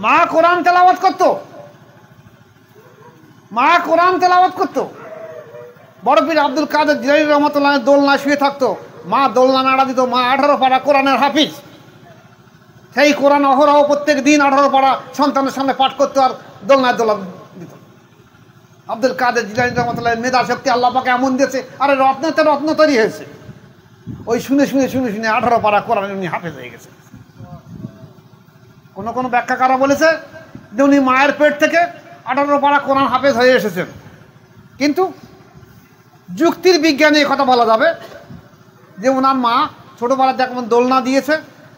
মা কোরআন তেলাওয়াত করতো, মা কোরআন তেলাওয়াত করতো। বড় পীর আব্দুল কাদের জিলানী রহমাতুল্লাহ দোলনা শুয়ে থাকতো, মা দোলনা নাড়া দিত। মা 18 পারা কোরআনের হাফিজ, সেই কোরআন অহরহ প্রত্যেক দিন 18 পারা সন্তানের সামনে পাঠ করতো আর দোলনায় দোলা দিত। আব্দুল কাদের জিলানী রহমাতুল্লাহ মেধা শক্তি আল্লাহ পাকে এমন দিয়েছে, আরে রত্নতে রত্ন তৈরি হয়েছে। ওই শুনে শুনে শুনে শুনে 18 পারা কোরআন উনি হাফেজ হয়ে গেছে। কোনো কোনো ব্যাখ্যাকারা বলেছে যে উনি মায়ের পেট থেকে 18 পারা কোরআন হাফেজ হয়ে এসেছেন। কিন্তু যুক্তির বিজ্ঞানে কথা বলা যাবে যে ওনার মা ছোটোবেলায় যেমন দোলনা দিয়েছে,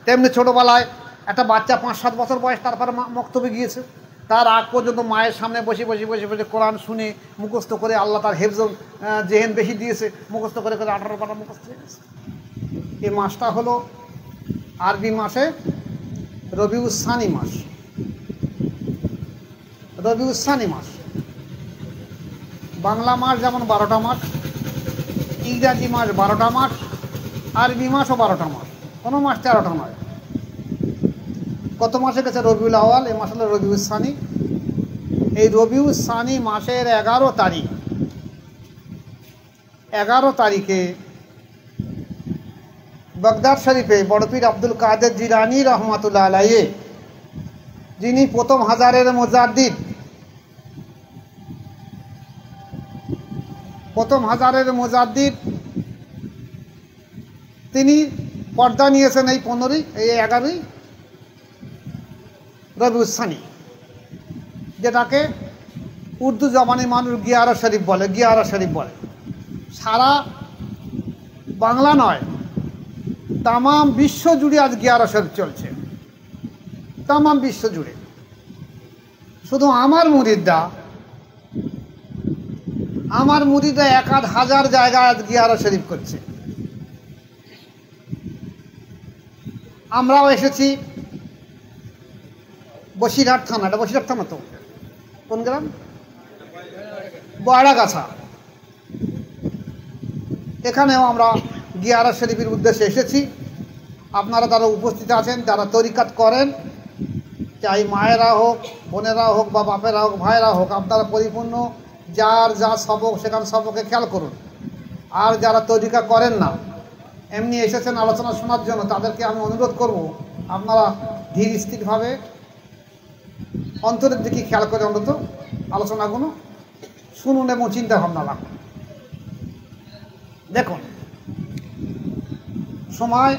তেমনি ছোটোবেলায় একটা বাচ্চা 5-7 বছর বয়স তারপরে মক্তবে গিয়েছে। তার আগ পর্যন্ত মায়ের সামনে বসে বসে বসে বসে কোরআন শুনে মুখস্থ করে আল্লাহ তার হেফজ জেহেন বেশি দিয়েছে, মুখস্থ করে করে 18 পারা মুখস্থ হয়ে গেছে। এই মাসটা হলো আরবি মাসে রবিউসানি মাস। রবিউসানি মাস, বাংলা মাস যেমন 12টা মাস, ইংরাজি মাস 12টা মাস, আরবি মাসও 12টা মাস, কোনো মাস 13টা নয়। কত মাসে গেছে? রবিউল আওয়াল, এই মাস হলো রবিউসানি। এই রবিউসানি মাসের 11 তারিখ, 11 তারিখে বাগদাদ শরীফে বড় পীর আব্দুল কাদের জিলানী রহমাতুল্লাহ আলাইহি, যিনি প্রথম হাজারের মুজাদ্দিদ, প্রথম হাজারের মুজাদ্দিদ, তিনি পর্দা নিয়েছেন এই 11ই রবিউসানি, যেটাকে উর্দু জবানি মানুষ গিয়ারা শরীফ বলে, গিয়ারা শরীফ বলে। সারা বাংলা নয়, তামাম বিশ্ব জুড়ে আজ গিয়ারা শরীফ চলছে, তামাম বিশ্ব জুড়ে। শুধু আমার মুরিদরা 1,000 জায়গায় আজ গিয়ারা শরীফ করছে। আমরাও এসেছি বসিরহাট থানা, এটা বসিরহাট থানা তো, কোন গ্রাম? বয়রাগাছা। এখানেও আমরা গিয়ারা শরীফের উদ্দেশ্যে এসেছি। আপনারা যারা উপস্থিত আছেন, যারা তরিকাত করেন, চাই মায়েরা হোক, বোনেরা হোক, বা বাপেরা হোক, ভাইয়েরা হোক, আপনারা পরিপূর্ণ যার যা সবক সেখানে সবকে খেয়াল করুন। আর যারা তরিকা করেন না, এমনি এসেছেন আলোচনা শোনার জন্য, তাদেরকে আমি অনুরোধ করব আপনারা ধীর স্থিরভাবে অন্তরের দিকে খেয়াল করে অন্তত আলোচনাগুলো শুনুন এবং চিন্তা ভাবনা রাখুন। দেখুন, সময়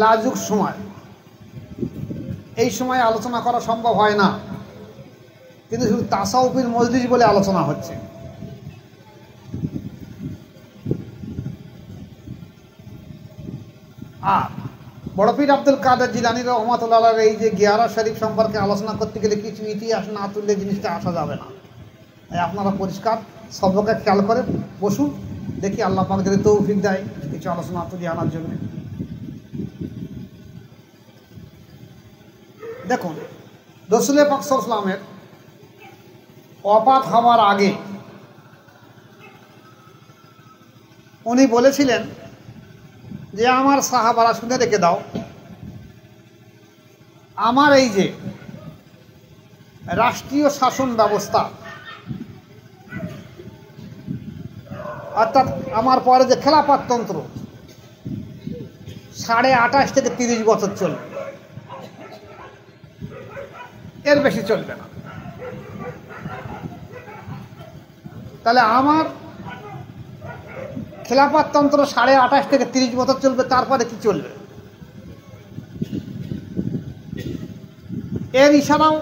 লাজুক সময়, এই সময় আলোচনা করা সম্ভব হয় না, কিন্তু শুধু তাসাউফের মজলিস বলে আলোচনা হচ্ছে। আর বড় পীর আব্দুল কাদের জিলানী রহমাতুল্লাহর এই যে গিয়ারা শরীফ সম্পর্কে আলোচনা করতে গেলে কিছু ইতিহাস না তুললে জিনিসটা আসা যাবে না। তাই আপনারা পরিষ্কার সবকে খেয়াল করে বসুন, দেখি আল্লাহ পাক যদি তৌফিক দেয় কিছু আলোচনা তুলে আনার জন্য। দেখুন, রাসূল পাক সাল্লাল্লাহু আলাইহি ওয়াসাল্লামের ওয়াফাত হওয়ার আগে উনি বলেছিলেন যে আমার সাহাবারা শুনে রেখে দাও, আমার এই যে রাষ্ট্রীয় শাসন ব্যবস্থা, অর্থাৎ আমার পরে যে খেলাফততন্ত্র 28.5 থেকে 30 বছর চলবে, এর বেশি চলবে না। তাহলে আমার খেলাফততন্ত্র 28.5 থেকে 30 বছর চলবে, তারপরে কি চলবে? এর ইশারাও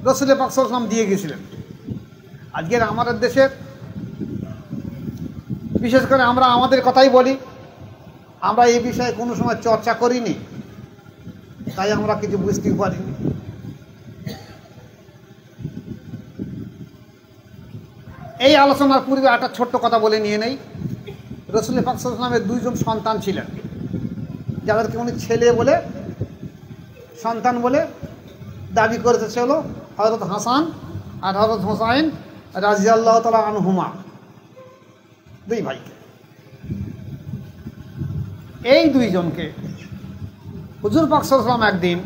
রাসূল পাক সাল্লাল্লাহু আলাইহি ওয়াসাল্লাম দিয়ে গেছিলেন। আজকের আমাদের দেশে বিশেষ করে আমরা আমাদের কথাই বলি, আমরা এই বিষয়ে কোনো সময় চর্চা করিনি, তাই আমরা কিছু বুঝতে পারিনি। এই আলোচনার পূর্বে একটা ছোট্ট কথা বলে নিয়ে নেই। রাসূল পাক সাল্লাল্লাহু আলাইহি ওয়াসাল্লামের 2 জন সন্তান ছিলেন, যাদেরকে উনি ছেলে বলে, সন্তান বলে দাবি করেছে। সে হলো হযরত হাসান আর হযরত হুসাইন রাদিয়াল্লাহু তাআলা আনহুমা, 2 ভাইকে। এই 2 জনকে হুজুর পাক সাল্লাল্লাহু আলাইহি ওয়াসাল্লাম একদিন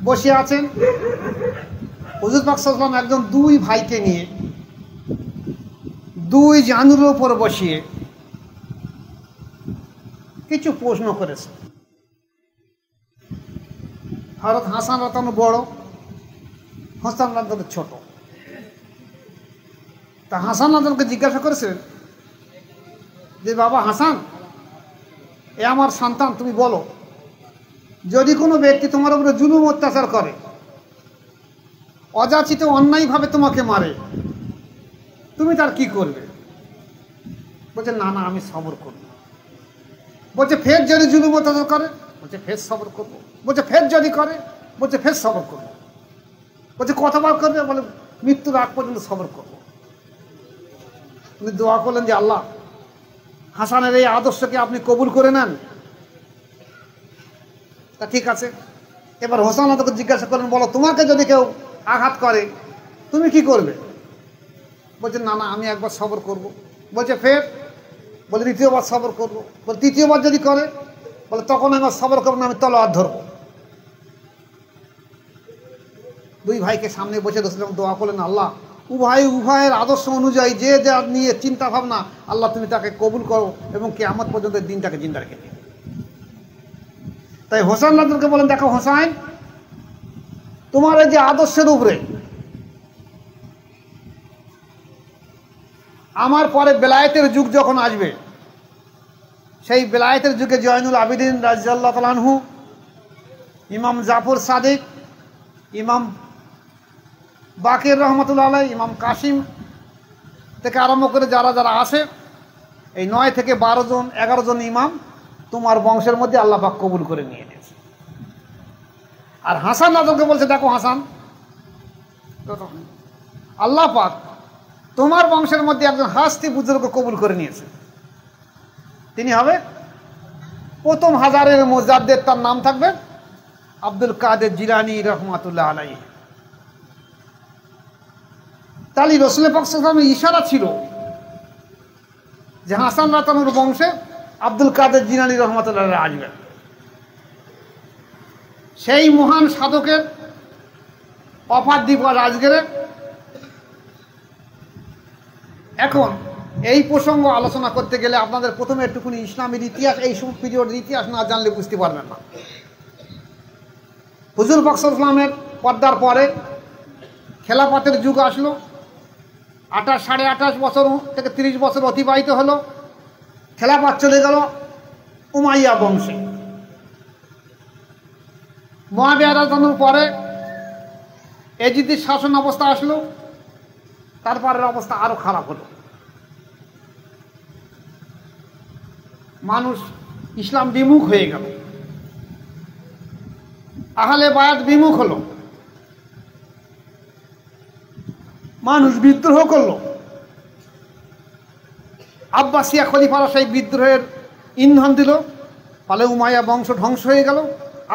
বসে আছেন। হুজুর পাক সাল্লাল্লাহু আলাইহি ওয়াসাল্লাম একজন দুই ভাইকে নিয়ে দুই জানুর উপর বসিয়ে কিছু প্রশ্ন করেছে। হযরত হাসান রাদিয়াল্লাহু বড়, হাসান রাদিয়াল্লাহু ছোট। তা হাসান রাদিয়াল্লাহু জিজ্ঞাসা করেছিলেন যে বাবা হাসান, এ আমার সন্তান, তুমি বলো, যদি কোনো ব্যক্তি তোমার উপরে জুলুম অত্যাচার করে, অযাচিত অন্যায়ভাবে তোমাকে মারে, তুমি তার কি করবে? বলছে না না, আমি সবর করব। বলছে ফের যদি জুলুম অত্যাচার করে? বলছে ফের সবর করব। বলছে ফের যদি করে? বলছে ফের সবর করব। বলছে কতবার করবে? বলে মৃত্যুর আগ পর্যন্ত সবর করব। উনি দোয়া করলেন যে আল্লাহ, হাসানের এই আদর্শকে আপনি কবুল করে নেন। তা ঠিক আছে। এবার হোসেন তাকে জিজ্ঞাসা করলেন, বলো তোমাকে যদি কেউ আঘাত করে তুমি কি করবে? বলছে না না, আমি একবার সবর করব। বলছে ফের? বলে দ্বিতীয়বার সবর করব। বলে তৃতীয়বার যদি করে? বলে তখন আমি সবর করবো না, আমি তলোয়ার ধরবো। দুই ভাইকে সামনে বসে রসুলাম দোয়া করলেন, আল্লাহ উভয়ের আদর্শ অনুযায়ী যে যা নিয়ে চিন্তা ভাবনা, আল্লাহ তুমি তাকে কবুল করো এবং কিয়ামত পর্যন্ত দিনটাকে জিন্দা রেখে দিও। তাই হোসেন রাদিয়াল্লাহু বলেন, দেখো হোসেন, তোমার এই যে আদর্শের উপরে আমার পরে বেলায়েতের যুগ যখন আসবে, সেই বেলায়েতের যুগে জয়নুল আবিদিন রাদিয়াল্লাহু তাআলা আনহু, ইমাম জাফর সাদিক, ইমাম বাকির রহমতুল্লাহ আলাইহ, ইমাম কাসিম থেকে আরম্ভ করে যারা যারা আসে, এই 9 থেকে 12 জন 11 জন ইমাম তোমার বংশের মধ্যে আল্লাহ পাক কবুল করে নিয়ে নিয়েছে। আর হাসান রাদিয়াল্লাহু বলছে, দেখো হাসান, আল্লাহ পাক তোমার বংশের মধ্যে একজন হাস্তি বুজুর্গ কবুল করে নিয়েছে। তিনি হবে প্রথম হাজারের মুজাদ্দিদ, তার নাম থাকবে আব্দুল কাদের জিলানী রহমাতুল্লাহ আলাইহি। তাহলে রাসূল পাক সাল্লাল্লাহু আলাইহি ওয়াসাল্লামের ইশারা ছিল যে হাসান রাদিয়াল্লাহু বংশে আব্দুল কাদের জিলানী রহমাতুল্লাহ আলাইহি আসবেন। সেই মহান সাধকের অফার দিবস আজকের। এখন এই প্রসঙ্গ আলোচনা করতে গেলে আপনাদের প্রথমে একটুখানি ইসলামের ইতিহাস, এই সব পিরিয়ডের ইতিহাস না জানলে বুঝতে পারবেন না। হুজুর পাক সাল্লাল্লাহু আলাইহি ওয়াসাল্লামের পর্দার পরে খেলাফতের যুগ আসলো। 28-28.5 বছর থেকে 30 বছর অতিবাহিত হলো। খেলাফত চলে গেল উমাইয়া বংশে। মুআবিয়া রাদিয়াল্লাহু পরে এজিদের শাসন অবস্থা আসলো। তারপরের অবস্থা আরো খারাপ হলো। মানুষ ইসলাম বিমুখ হয়ে গেল, আহলে বায়াত বিমুখ হলো, মানুষ বিদ্রোহ করলো। আব্বাসিয়া খলিফারা সেই বিদ্রোহের ইন্ধন দিল, ফলে উমাইয়া বংশ ধ্বংস হয়ে গেল।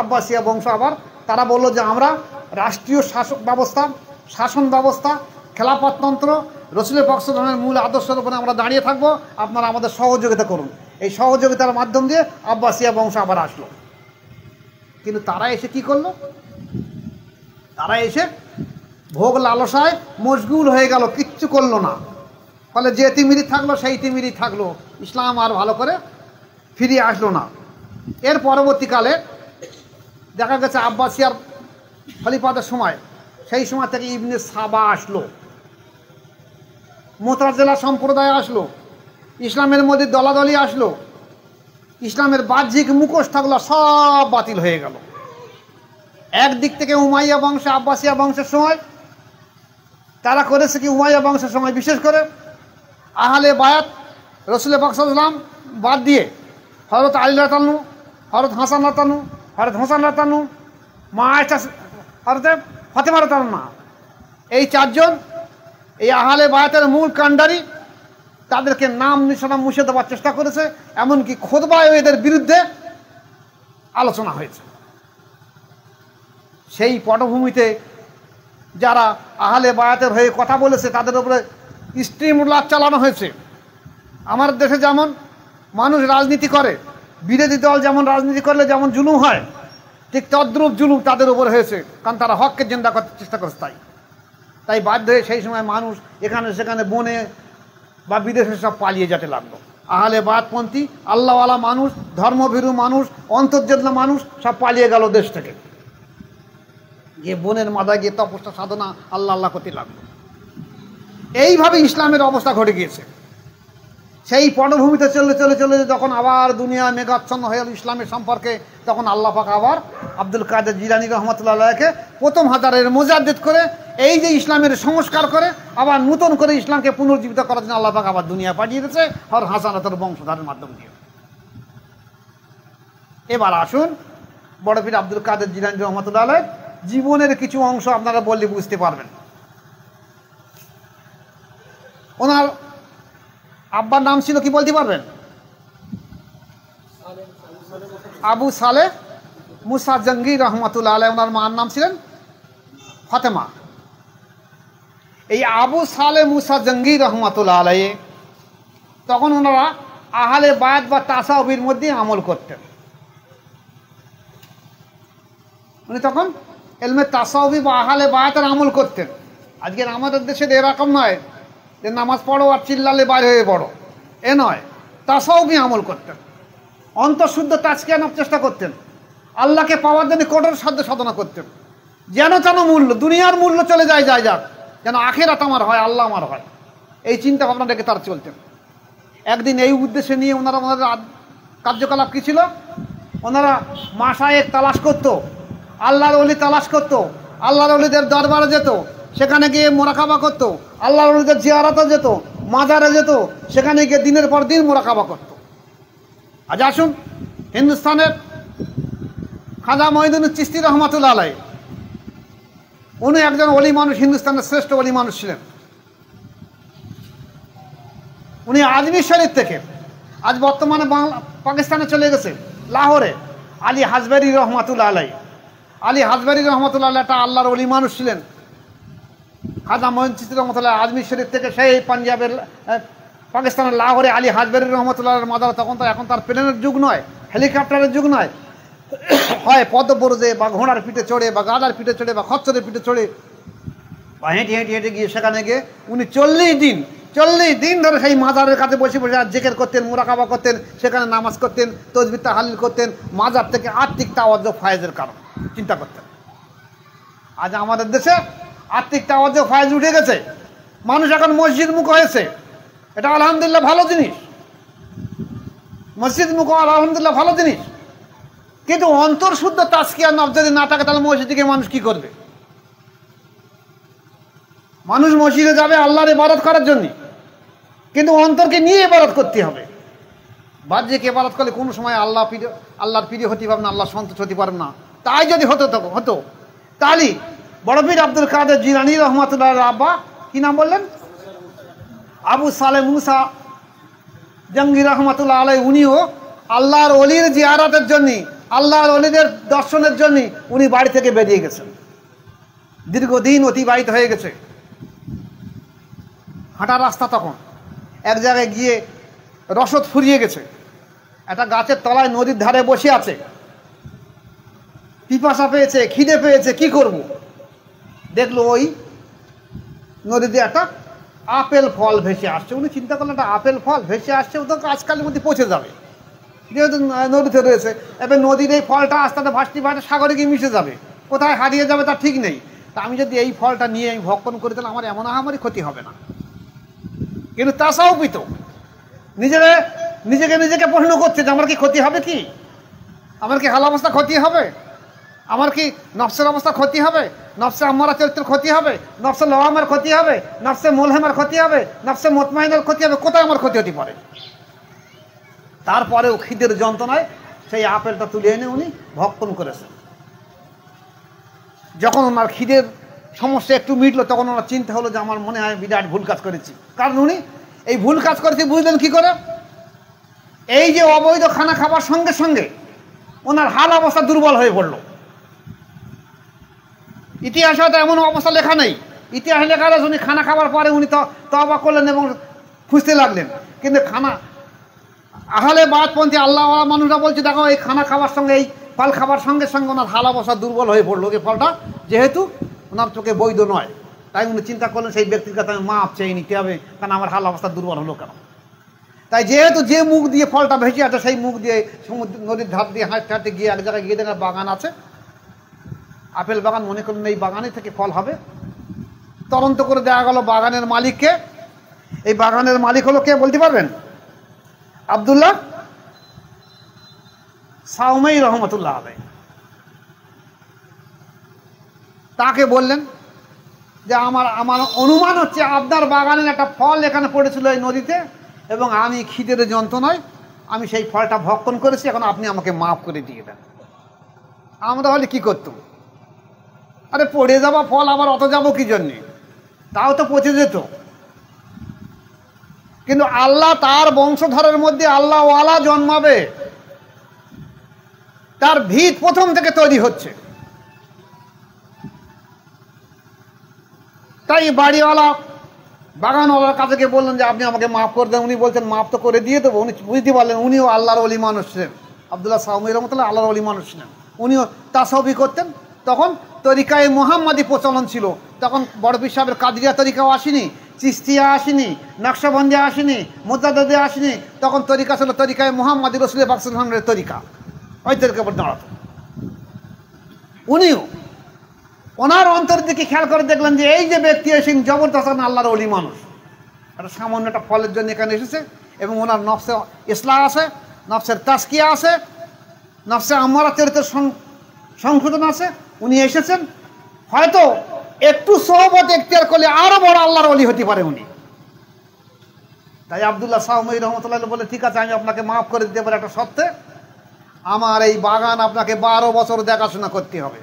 আব্বাসিয়া বংশ আবার তারা বলল যে আমরা রাষ্ট্রীয় শাসক ব্যবস্থা, শাসন ব্যবস্থা, খেলাফততন্ত্র, রাসূল পাক সাল্লাল্লাহু আলাইহি ওয়াসাল্লামের মূল আদর্শের উপরে আমরা দাঁড়িয়ে থাকবো, আপনারা আমাদের সহযোগিতা করুন। এই সহযোগিতার মাধ্যম দিয়ে আব্বাসিয়া বংশ আবার আসলো। কিন্তু তারা এসে কি করলো? তারা এসে ভোগ লালসায় মশগুল হয়ে গেল, কিচ্ছু করলো না। ফলে যে তিমিরি থাকলো সেই তিমিরি থাকলো, ইসলাম আর ভালো করে ফিরিয়ে আসলো না। এর পরবর্তীকালে দেখা গেছে আব্বাসিয়ার খলিফাদের সময়, সেই সময় থেকে ইবনে সাবা আসলো, মুতাজিলা সম্প্রদায় আসলো, ইসলামের মধ্যে দলাদলি আসলো, ইসলামের বাহ্যিক মুখোশ থাকলো সব বাতিল হয়ে গেল। একদিক থেকে উমাইয়া বংশ, আব্বাসিয়া বংশের সময় তারা করেছে কি, উমাইয়া বংশের সময় বিশেষ করে আহলে বায়াত রাসূল পাক সাল্লাল্লাহু আলাইহি ওয়াসাল্লাম বাদ দিয়ে হযরত আলী রাদিয়াল্লাহু আনহু, হযরত হাসান রাদিয়াল্লাহু আনহু, হযরত হোসেন রাদিয়াল্লাহু আনহু, মা আয়েশা, হযরত ফাতেমা রাদিয়াল্লাহু আনহা, এই চারজন এই আহলে বায়াতের মূল কাণ্ডারি, তাদেরকে নাম নিশানা মুছে দেওয়ার চেষ্টা করেছে। এমনকি খুতবায় এদের বিরুদ্ধে আলোচনা হয়েছে। সেই পটভূমিতে যারা আহলে বায়াতের হয়ে কথা বলেছে তাদের উপরে স্টিমুলার চালানো হয়েছে। আমাদের দেশে যেমন মানুষ রাজনীতি করে, বিরোধী দল যেমন রাজনীতি করলে যেমন জুলুম হয়, ঠিক তদ্রূপ জুলুম তাদের উপর হয়েছে, কারণ তারা হককে জিন্দা করতে চেষ্টা করছে। তাই বাধ্য হয়ে সেই সময় মানুষ এখানে সেখানে বনে বা বিদেশে সব পালিয়ে যেতে লাগলো। আহলে বাদপন্থী, আল্লাহওয়ালা মানুষ, ধর্মভীরু মানুষ, অন্তর্জেদনা মানুষ সব পালিয়ে গেল দেশ থেকে, গিয়ে বনের মাথায় গিয়ে তপস্যা সাধনা আল্লাহ আল্লাহ করতে লাগলো। এইভাবে ইসলামের অবস্থা ঘটে গিয়েছে। সেই পটভূমিতে চলে চলে চলে যখন আবার দুনিয়া মেঘাচ্ছন্ন হয়ে গেল ইসলামের সম্পর্কে, তখন আল্লাহ পাক আবার আব্দুল কাদের জিলানী রহমতুল্লাহ আলাইহিকে প্রথম হাজারের মুজাদ্দিদ করে, এই যে ইসলামের সংস্কার করে আবার নতুন করে ইসলামকে পুনর্জীবিত করার জন্য আল্লাহ পাক আবার দুনিয়া পাঠিয়ে দিয়েছে হর হাসানাতের বংশধারের মাধ্যম দিয়ে। এবার আসুন বড় পীর আব্দুল কাদের জিলানী রহমতুল্লাহ আলাইহি জীবনের কিছু অংশ আপনারা বললে বুঝতে পারবেন। ওনার আব্বার নাম ছিল কি বলতে পারবেন? আবু সালেহ মুসা জঙ্গি রহমতুল্লাহ আলাইহি। ওনার মার নাম ছিলেন ফাতেমা। এই আবু সালেহ মুসা জঙ্গি রহমতুল্লাহ আলাইহি তখন ওনারা আহলে বায়াত বা তাসাউফের মধ্যে আমল করতেন। উনি তখন এলমে তাসাউফি বা আহলে বায়াতের আমল করতেন। আজকের আমাদের দেশে এরকম নয় যে নামাজ পড়ো আর চিল্লালে বাইরে হয়ে পড়ো, এ নয়। তাসাউফি আমল করতেন, অন্তঃশুদ্ধ তাজকিয়া নেওয়ার চেষ্টা করতেন, আল্লাহকে পাওয়ার জন্য কঠোর সাধ্য সাধনা করতেন। যেন তেন মূল্য, দুনিয়ার মূল্য চলে যায় যাক, যেন আখিরাত আমার হয়, আল্লাহ আমার হয়, এই চিন্তা ভাবনা রেখে তারা চলতেন। একদিন এই উদ্দেশ্যে নিয়ে ওনারা কার্যকলাপ কী ছিল, ওনারা মাশায়েখ তালাশ করতো, আল্লাহর ওলি তালাশ করতো, আল্লাহর ওলিদের দরবারে যেত, সেখানে গিয়ে মোরাকাবা করতো, আল্লাহর ওলিদের জিয়ারতে যেত, মাজারে যেত, সেখানে গিয়ে দিনের পর দিন মোরাকাবা করত। আজ আসুন হিন্দুস্তানের খাজা মঈনুদ্দিন চিশতি রহমাতুল্লাহ আলাইহি, উনি একজন ওলি মানুষ, হিন্দুস্তানের শ্রেষ্ঠ ওলি মানুষ ছিলেন। উনি আজমির শরীফ থেকে, আজ বর্তমানে পাকিস্তানে চলে গেছে, লাহোরে আলী হাজবেরি রহমাতুল্লাহ আলাইহি। আলী হাজবেরি রহমতুল্লাহ একটা আল্লাহর ওলি মানুষ ছিলেন। খাজা মঈনুদ্দিন চিশতি রহমতুল্লাহ আজমির শরীফ থেকে সেই পাঞ্জাবের পাকিস্তানের লাহোরে আলী হাজবেরি রহমতুল্লাহ মাদার, তখন তো এখন তার প্লেনের যুগ নয়, হেলিকপ্টারের যুগ নয়, হয় পদবরজে বা ঘোড়ার পিঠে চড়ে বা গাধার পিঠে চড়ে বা খচ্চরের পিঠে চড়ে বা হেঁটে হেঁটে হেঁটে গিয়ে সেখানে গিয়ে উনি 40 দিন ধরে সেই মাজারের কাছে বসে বসে আর জেকের করতেন, মুরাকাবা করতেন, সেখানে নামাজ করতেন, তসবিহ তাহলিল করতেন, মাজার থেকে আর্থিক তাওয়াজ্জু ফায়েজের কারণ চিন্তা করতেন। আজ আমাদের দেশে আর্থিক তাওয়াজ্জু ফায়েজ উঠে গেছে, মানুষ এখন মসজিদ মুখ হয়েছে, এটা আলহামদুলিল্লাহ ভালো জিনিস, মসজিদ মুখ আলহামদুলিল্লাহ ভালো জিনিস, কিন্তু অন্তর্শুদ্ধ তাজকিয়া নফস যদি না থাকে তাহলে মসজিদে মানুষ কি করবে? মানুষ মসজিদে যাবে আল্লাহর ইবাদত করার জন্য, কিন্তু অন্তরকে নিয়ে ইবাদত করতে হবে। বাহ্যিক ইবাদত করলে কোনো সময় আল্লাহর প্রিয় হতে পারবে না, আল্লাহ সন্তুষ্ট হতে পারবে না। তাই যদি হতো তাহলে বড় পীর আব্দুল কাদের জিলানী রহমাতুল্লাহ আব্বা কি নাম বললেন? আবু সালেহ মুসা জঙ্গি রহমাতুল্লাহ আলাইহি, উনিও আল্লাহর ওলির জিয়ারতের জন্য, আল্লাহর ওলিদের দর্শনের জন্য উনি বাড়ি থেকে বেরিয়ে গেছেন। দীর্ঘদিন অতিবাহিত হয়ে গেছে, হাঁটার রাস্তা, তখন এক জায়গায় গিয়ে রসদ ফুরিয়ে গেছে, একটা গাছের তলায় নদীর ধারে বসে আছে, পিপাসা পেয়েছে, খিদে পেয়েছে, কি করব? দেখলো ওই নদীতে একটা আপেল ফল ভেসে আসছে। উনি চিন্তা করলেন একটা আপেল ফল ভেসে আসছে, ও তো আজকালের মধ্যে পৌঁছে যাবে, যেহেতু নদীতে রয়েছে। এবার নদীর এই ফলটা আস্তে আস্তে ভাসতে ভাসতে সাগরে গিয়ে মিশে যাবে, কোথায় হারিয়ে যাবে তার ঠিক নেই। তা আমি যদি এই ফলটা নিয়ে আমি ভক্ষণ করি তাহলে আমার এমন আমারই ক্ষতি হবে না। কিন্তু তাসাউফি তো নিজেকে প্রশ্ন করছে যে আমার কি ক্ষতি হবে, কি আমার কি হাল অবস্থা ক্ষতি হবে, আমার কি নফসের অবস্থা ক্ষতি হবে, নফসে আম্মারা চরিত্রের ক্ষতি হবে, নফসে লওয়ামের ক্ষতি হবে, নফসে মুলহামের ক্ষতি হবে, নফসে মুতমাইনের ক্ষতি হবে, কোথায় আমার ক্ষতি হতে পারে? তারপরেও খিদের যন্ত্রণায় সেই আপেলটা তুলে এনে উনি ভক্ষণ করেছেন। যখন ওনার খিদের সমস্যা একটু মিটলো তখন ওনার চিন্তা হলো যে আমার মনে হয় বিরাট ভুল কাজ করেছি। কারণ উনি এই ভুল কাজ করেছে বুঝলেন কি করে? এই যে অবৈধ খানা খাবার সঙ্গে সঙ্গে ওনার হাল অবস্থা দুর্বল হয়ে পড়ল। ইতিহাসে হয়তো এমন অবস্থা লেখা নেই, ইতিহাসে লেখা আছে উনি খানা খাবার পরে উনি তওবা করলেন এবং খুঁজতে লাগলেন। কিন্তু আহলে বাদপন্থী আল্লাহওয়ালা মানুষরা বলছে দেখো এই খানা খাবার সঙ্গে এই ফল খাবার সঙ্গে সঙ্গে ওনার হাল অবস্থা দুর্বল হয়ে পড়লো, ওই ফলটা যেহেতু ওনার চোখে বৈধ নয়, তাই উনি চিন্তা করলেন সেই ব্যক্তির কাছে আমি মাপ চেয়ে নিতে হবে, কারণ আমার হাল অবস্থা দুর্বল হলো কেন। তাই যেহেতু যে মুখ দিয়ে ফলটা ভেসে আছে সেই মুখ দিয়ে সমুদ্র নদীর ধার দিয়ে হাঁটতে হাঁটতে গিয়ে এক জায়গায় গিয়ে দেখেন বাগান আছে, আপেল বাগান, মনে করলেন এই বাগানে থেকে ফল হবে। তদন্ত করে দেখা গেল বাগানের মালিককে। এই বাগানের মালিক হলো কে বলতে পারবেন? আব্দুল্লাহ সাউমাই রহমতুল্লাহ আলাইহি। তাকে বললেন যে আমার অনুমান হচ্ছে আপনার বাগানের একটা ফল এখানে পড়েছিল এই নদীতে, এবং আমি খিদের যন্ত্রণায় আমি সেই ফলটা ভক্ষণ করেছি, এখন আপনি আমাকে মাফ করে দিয়ে দেন। আমরা হলে কি করতাম? আরে পড়ে যাওয়া ফল আবার অত যাবো কি জন্যে, তাও তো পচে যেত। কিন্তু আল্লাহ তার বংশধরের মধ্যে আল্লাহওয়ালা জন্মাবে, তার ভিত প্রথম থেকে তৈরি হচ্ছে। তাই বাড়িওয়ালা বাগানওয়ালার কাছে গিয়ে বললেন যে আপনি আমাকে মাফ করে দেন। উনি বলছেন মাফ তো করে দিয়ে দেবো। উনি বুঝতে পারলেন উনিও আল্লাহর ওলি মানুষ ছিলেন, আব্দুল্লাহ সাউমি রহমতুল্লাহ আল্লাহর ওলি মানুষ ছিলেন, উনিও তাসাউফি করতেন। তখন তরিকায় মুহাম্মাদি প্রচলন ছিল, তখন বড় পীর সাহেবের কাদরিয়া তরিকাও আসেনি, চিস্তিয়া আসেনি, নকশবন্দি আসেনি, মুজাদ্দিদি আসেনি। তখন তরিকা ছিল তরিকায় মুহাম্মাদি রসুল পাক সাল্লাল্লাহু আলাইহি ওয়াসাল্লামের তরিকা, ওই তরিকার উপর দাঁড়াতো। উনিও ওনার অন্তর দিকে খেয়াল করে দেখলেন যে এই যে ব্যক্তি এসেছেন জবরদস্ত আল্লাহর ওলি মানুষ, একটা সামান্য একটা ফলের জন্য এখানে এসেছে, এবং ওনার নফসে ইসলাহ আছে, নফসের তাজকিয়া আছে, নফসে আম্মারা চরিত্রের সংশোধন আছে। উনি এসেছেন হয়তো একটু সোহবত এখতিয়ার করলে আরো বড় আল্লাহর ওলি হতে পারে উনি। তাই আব্দুল্লাহ সাউমি রহমতুল্লাহ বলে ঠিক আছে, আমি আপনাকে মাফ করে দিতে পারি একটা সত্ত্বে, আমার এই বাগান আপনাকে 12 বছর দেখাশোনা করতে হবে।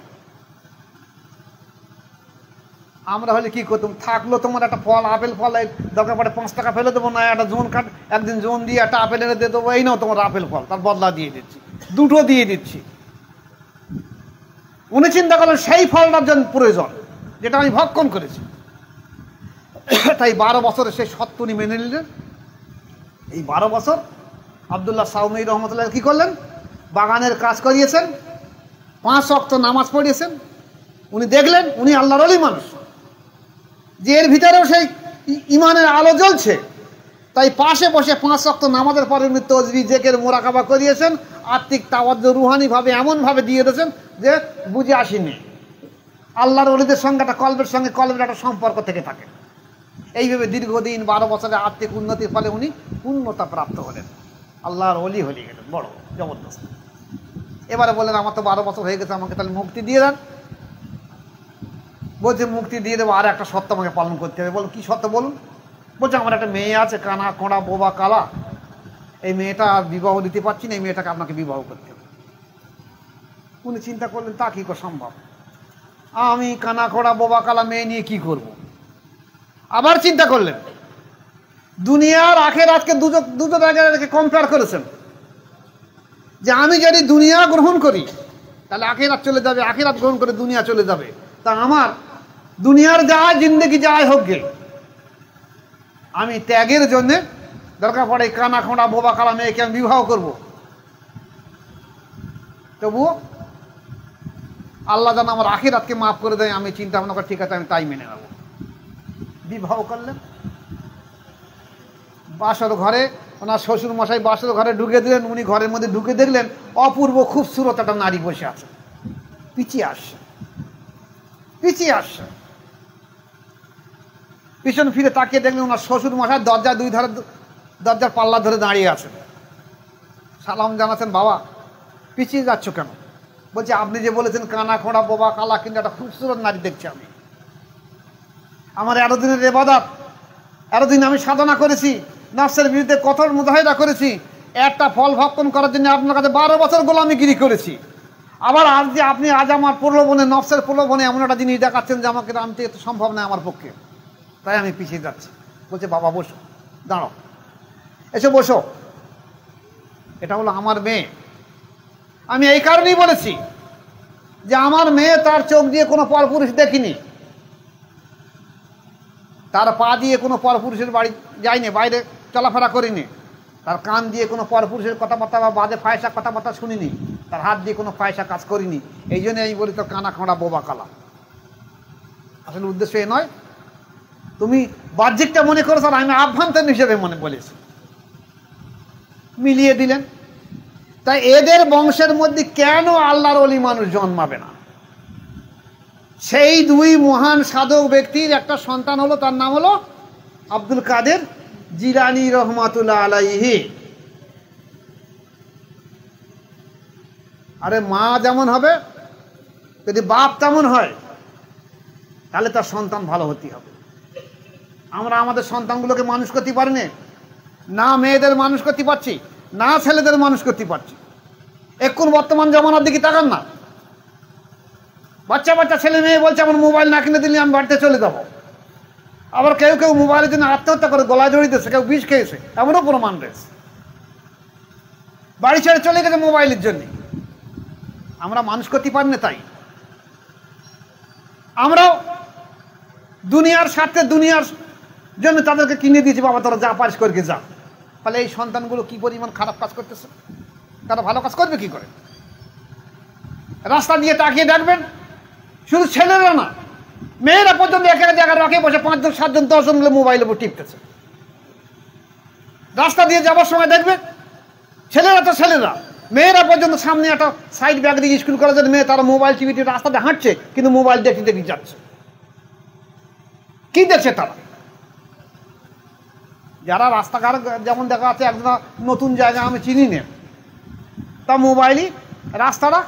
আমরা হলে কি করতাম? থাকলো তোমার একটা ফল, আপেল ফল, দরকার পড়ে 5 টাকা ফেলে দেবো, না একটা জোন কাট, একদিন জোন দিয়ে একটা আপেল এনে দিয়ে দেবো, এই নাও তোমার আপেল ফল, তার বদলা দিয়ে দিচ্ছি, দুটো দিয়ে দিচ্ছি। উনি চিন্তা করলেন সেই ফলটার জন্য প্রয়োজন যেটা আমি ভক্ষণ করেছি। তাই 12 বছরে সেই সত্য উনি মেনে নিলেন। এই 12 বছর আব্দুল্লাহ সাউমি রহমতুল্লাহ কি করলেন? বাগানের কাজ করিয়েছেন, 5 ওয়াক্ত নামাজ পড়িয়েছেন। উনি দেখলেন উনি আল্লাহর ওলি মানুষ, যে এর ভিতরেও সেই ইমানের আলো জ্বলছে। তাই পাশে বসে 5 ওয়াক্ত নামাজের পরে উনি তসবিহ জিকির মুরাকাবা করিয়েছেন, আত্মিক তাওয়াজ্জু রুহানিভাবে এমনভাবে দিয়ে দিয়েছেন যে বুঝে আসেনি। আল্লাহর ওলিদের সঙ্গে একটা কলবের সঙ্গে কলবের একটা সম্পর্ক থেকে থাকে। এইভাবে দীর্ঘদিন 12 বছরের আত্মিক উন্নতির ফলে উনি পূর্ণতা প্রাপ্ত হলেন, আল্লাহর ওলি হয়ে গেলেন, বড় জবরদস্ত। এবারে বললেন আমার তো 12 বছর হয়ে গেছে, আমাকে তাহলে মুক্তি দিয়ে দেন। বলছে মুক্তি দিয়ে দেবো, আর একটা সত্য আমাকে পালন করতে হবে। বলুন কি সত্য বলুন? বলছে আমার একটা মেয়ে আছে, কানা কোঁড়া বোবা কালা, এই মেয়েটা আর বিবাহ দিতে পারছি না, এই মেয়েটাকে আপনাকে বিবাহ করতে হবে। উনি চিন্তা করলেন তা কি করে সম্ভব, আমি কানা কোঁড়া বোবা কালা মেয়ে নিয়ে কি করব। আবার চিন্তা করলেন দুনিয়ার আখেরাতকে দুটো জায়গায় কম্পেয়ার করেছেন, যে আমি যদি দুনিয়া গ্রহণ করি তাহলে আখেরাত চলে যাবে, আখেরাত গ্রহণ করে দুনিয়া চলে যাবে। তা আমার দুনিয়ার যা জিন্দগি যায় হোক গে, আমি ত্যাগের জন্যে দরকার পড়ে কানা খোঁড়া বোবা কালা মেয়েকে আমি বিবাহ করব। তবুও আল্লাহ যেন আমার আখিরাতকে মাফ করে দেয়, আমি চিন্তা ভাবনা করি ঠিক আছে আমি তাই মেনে নেব। বিবাহ করলেন। বাসর ঘরে ওনার শ্বশুর মশাই বাসর ঘরে ঢুকে দিলেন। উনি ঘরের মধ্যে ঢুকে দেখলেন অপূর্ব খুবসুরত একটা নারী বসে আছে, পিছিয়ে আসছে, পিছিয়ে আসছে। পিছন ফিরে তাকিয়ে দেখলেন ওনার শ্বশুর মশাই দরজার দুই ধারে, দরজার পাল্লা ধরে দাঁড়িয়ে আছেন। সালাম জানাচ্ছেন, বাবা পিছিয়ে যাচ্ছ কেন? বলছে আপনি যে বলেছেন কানা খোঁড়া বোবা কালা, কিন্তু একটা খুবসুরত নারী দেখছি আমি। আমার এতদিনের ইবাদত, এতদিন আমি সাধনা করেছি, নফসের বিরুদ্ধে কঠোর মুজাহিদা করেছি, একটা ফল ভক্ষণ করার জন্য আপনার কাছে 12 বছর গোলামিগিরি করেছি। আবার আজ যে আপনি আজ আমার প্রলোভনে, নফসের প্রলোভনে এমন একটা জিনিস দেখাচ্ছেন যে আমাকে আনতে তো সম্ভব নয় আমার পক্ষে, তাই আমি পিছিয়ে যাচ্ছি। বলছে বাবা বসো, দাঁড়াও, এসে বসো, এটা হলো আমার মেয়ে। আমি এই কারণেই বলেছি যে আমার মেয়ে তার চোখ দিয়ে কোনো পরপুরুষ দেখিনি, তার পা দিয়ে কোনো পরপুরুষের বাড়ি যায়নি, বাইরে চলাফেরা করিনি, তার কান দিয়ে কোনো পরপুরুষের কথাবার্তা বা বাজে ফায়সা কথাবার্তা শুনিনি, তার হাত দিয়ে কোনো পয়সা কাজ করিনি, এই জন্য আমি বলি তো কানা খোঁড়া বোবা কালা। আসলে উদ্দেশ্য এ নয়, তুমি বাহ্যিকটা মনে করো, আর আমি আভ্যন্তরীণ হিসেবে মনে বলেছি, মিলিয়ে দিলেন। তাই এদের বংশের মধ্যে কেন আল্লাহর ওলি মানুষ জন্মাবে না? সেই দুই মহান সাধক ব্যক্তির একটা সন্তান হলো, তার নাম হলো আব্দুল কাদের জিলানী রহমাতুল্লাহ আলাইহি। আরে মা যেমন হবে, যদি বাপ তেমন হয়, তাহলে তার সন্তান ভালো হতে হবে। আমরা আমাদের সন্তানগুলোকে মানুষ করতে পারি না, মেয়েদের মানুষ করতে পারছি না, ছেলেদের মানুষ করতে পারছি। এখন বর্তমান জমানার দিকে তাকান না, বাচ্চা বাচ্চা ছেলে মেয়ে বলছে আমার মোবাইল না কিনে দিলে আমি বাড়িতে চলে যাবো। আবার কেউ কেউ মোবাইলের জন্য আত্মহত্যা করে গলায় জড়িয়ে দিয়েছে, কেউ বিষ খেয়েছে, এমনও প্রমাণ রয়েছে। বাড়ি ছেড়ে চলে গেছে মোবাইলের জন্য। আমরা মানুষ করতে পারি না, তাই আমরাও দুনিয়ার স্বার্থে, দুনিয়ার জন্য তাদেরকে কিনে দিয়েছি, বাবা তোরা যা পারিস করে যা। তাহলে এই সন্তানগুলো কি পরিমাণ খারাপ কাজ করতেছে, তারা ভালো কাজ করবে কি করে? রাস্তা দিয়ে তাকিয়ে দেখবেন, শুধু ছেলেরা না, মেয়েরা পর্যন্ত এক এক জায়গায় রাখে বসে 5 জন 7 জন 10 জন মিলে মোবাইলের উপর টিপতেছে। রাস্তা দিয়ে যাবার সময় দেখবে, ছেলেরা তো ছেলেরা, মেয়েরা পর্যন্ত সামনে একটা সাইড ব্যাগ দিয়ে স্কুল করার জন্য মেয়ে, তারা মোবাইল টিভিতে রাস্তাতে হাঁটছে, কিন্তু মোবাইল দেখতে দেখতে যাচ্ছে। কি দেখছে তারা? যারা রাস্তাঘাট যেমন দেখা যাচ্ছে একজন নতুন জায়গা আমি চিনি না, তা মোবাইলই রাস্তাটা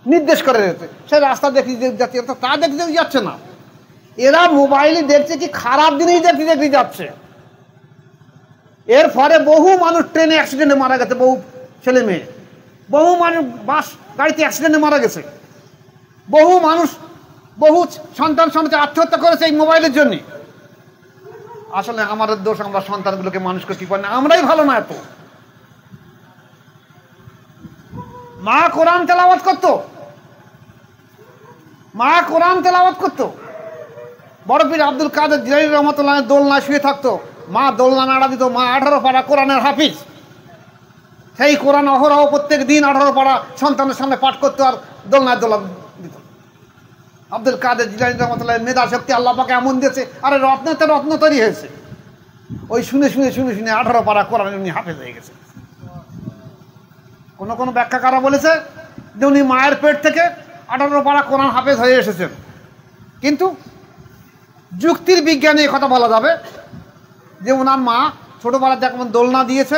নির্দেশ করে দিতে, সে রাস্তা দেখতে যাচ্ছে, তা দেখতে দেখতে যাচ্ছে না। এরা মোবাইলে দেখছে কি খারাপ জিনিস দেখতে দেখতে যাচ্ছে। এর ফলে বহু মানুষ ট্রেনে অ্যাক্সিডেন্টে মারা গেছে, বহু ছেলে মেয়ে, বহু মানুষ বাস গাড়িতে অ্যাক্সিডেন্টে মারা গেছে, বহু মানুষ, বহু সন্তান সন্তান আত্মহত্যা করেছে এই মোবাইলের জন্য। আসলে আমাদের দোষ, আমরা সন্তানগুলোকে মানুষ করতে পারি না, আমরাই ভালো না এত। মা কোরআন তেলাওয়াত করতো, মা কোরআন তেলাওয়াত করতো। বড় পীর আব্দুল কাদের জিলানী রহমাতুল্লাহ দোলনায় শুয়ে থাকতো, মা দোলনা নাড়া দিত, মা 18 পারা কোরআনের হাফিজ। সেই কোরআন অহরহ প্রত্যেক দিন 18 পারা সন্তানের সামনে পাঠ করতো আর দোলনায় দোলা দিত। আব্দুল কাদের জিলানী রহমাতুল্লাহ মেধা শক্তি আল্লাহ পাকে এমন দিয়েছে, আরে রত্নতে রত্ন তৈরি হয়েছে। ওই শুনে শুনে শুনে শুনে 18 পারা কোরআন উনি হাফেজ হয়ে গেছে। কোনো কোনো ব্যাখ্যাকারা বলেছে যে উনি মায়ের পেট থেকে 18 পারা কোরআন হাফেজ হয়ে এসেছেন। কিন্তু যুক্তির বিজ্ঞানে কথা বলা যাবে যে ওনার মা ছোটোবেলায় যেমন দোলনা দিয়েছে,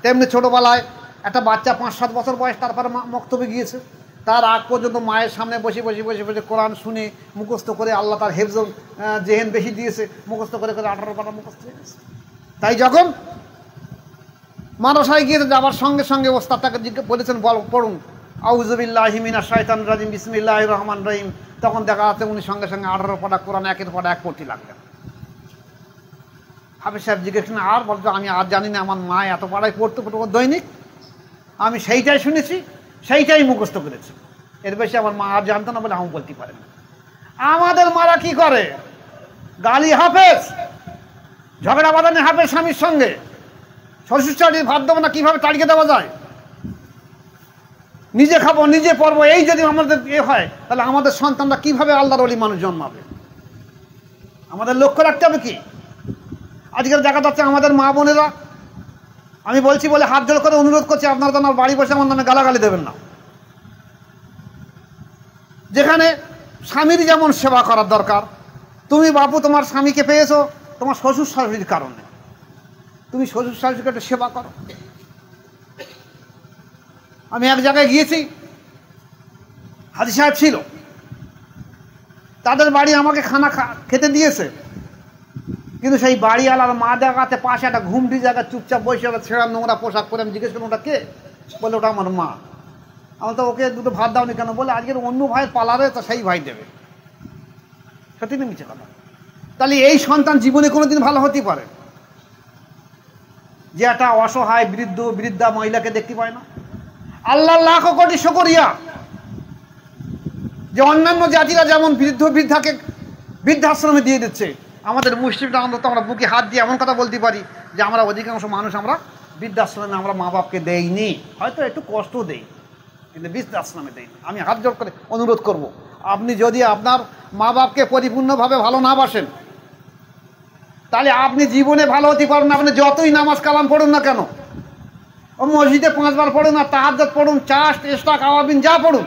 তেমনি ছোটোবেলায় একটা বাচ্চা 5-7 বছর বয়স, তারপরে মক্তবে গিয়েছে। তার আগ পর্যন্ত মায়ের সামনে বসে বসে বসে বসে কোরআন শুনে মুখস্থ করে, আল্লাহ তার হেফজ জেহেন বেশি দিয়েছে, মুখস্থ করে করে 18 পারা মুখস্থ হয়ে গেছে। তাই যখন মাদ্রাসায় গিয়ে যাবার সঙ্গে সঙ্গে ওস্তাদ তাকে বলেছেন পড়ুন আউযু বিল্লাহি মিনাশ শাইতানির রাজিম বিসমিল্লাহির রহমানির রহিম, তখন দেখা যাচ্ছে উনি সঙ্গে সঙ্গে 18 পারা কোরআন একের পর এক পড়তে লাগলেন। হাফেজ সাহেব জিজ্ঞেস করেন, আর বলতো আমি আর জানি না, আমার মা এত পাড়ায় পড়তে পড়তে দৈনিক, আমি সেইটাই শুনেছি, সেইটাই মুখস্থ করেছি, এর বেশি আমার মা আর জানতো না বলে আমি বলতে পারেন। আমাদের মারা কি করে, গালি হাফেজ, ঝগড়া বাঁধানি হাফেজ স্বামীর সঙ্গে, শ্বশুর শাশুড়ির ভাত দেবো না কীভাবে তাড়িয়ে দেওয়া যায়, নিজে খাবো নিজে পড়বো, এই যদি আমাদের হয় তাহলে আমাদের সন্তানরা কিভাবে আল্লাহর ওলি মানুষ জন্মাবে? আমাদের লক্ষ্য রাখতে হবে কি? আজকাল দেখা যাচ্ছে আমাদের মা বোনেরা, আমি বলছি বলে হাত জোড় করে অনুরোধ করছি, আপনারা তো আমার বাড়ি বসে আমার নামে গালাগালি দেবেন না। যেখানে স্বামীর যেমন সেবা করার দরকার, তুমি বাপু তোমার স্বামীকে পেয়েছো তোমার শ্বশুর শাশুড়ির কারণে, তুমি শ্বশুর শাশুড়িকে একটু সেবা করো। আমি এক জায়গায় গিয়েছি, হাজি সাহেব ছিল, তাদের বাড়ি আমাকে খানা খেতে দিয়েছে, কিন্তু সেই বাড়িওয়ালার মা দেখাতে পাশে একটা ঘুমটি জায়গা চুপচাপ বসে একটা ছেঁড়া নোংরা পোশাক পরে। আমি জিজ্ঞেস করলাম ওটা কে? বলে ওটা আমার মা। আমার তো ওকে দুটো ভাত দাওনি কেন? বলে আজকের অন্য ভাইয়ের পালারে তো সেই ভাই দেবে। সত্যি না মিছে কথা? তাহলে এই সন্তান জীবনে কোনোদিন ভালো হতে পারে যে একটা অসহায় বৃদ্ধা মহিলাকে দেখতে পায় না? আল্লাহ লাখ কোটি শুকরিয়া যে অন্যান্য জাতিরা যেমন বৃদ্ধাকে বৃদ্ধাশ্রমে দিয়ে দিচ্ছে, আমাদের মুসলিমরা অন্তত আমরা বুকে হাত দিয়ে এমন কথা বলতে পারি যে আমরা অধিকাংশ মানুষ আমরা বৃদ্ধাশ্রমে আমরা মা বাপকে দেইনি, হয়তো একটু কষ্ট দেই, কিন্তু বৃদ্ধাশ্রমে দেয়নি। আমি হাত জোড় করে অনুরোধ করব, আপনি যদি আপনার মা বাপকে পরিপূর্ণভাবে ভালো না বাসেন, তাহলে আপনি জীবনে ভালো হতে পারেন না। আপনি যতই নামাজ কালাম পড়ুন না কেন, ও মসজিদে 5 বার পড়ুন, আর তাহাজ্জুদ পড়ুন, চাষ ইশরাক আওয়াবিন যা পড়ুন,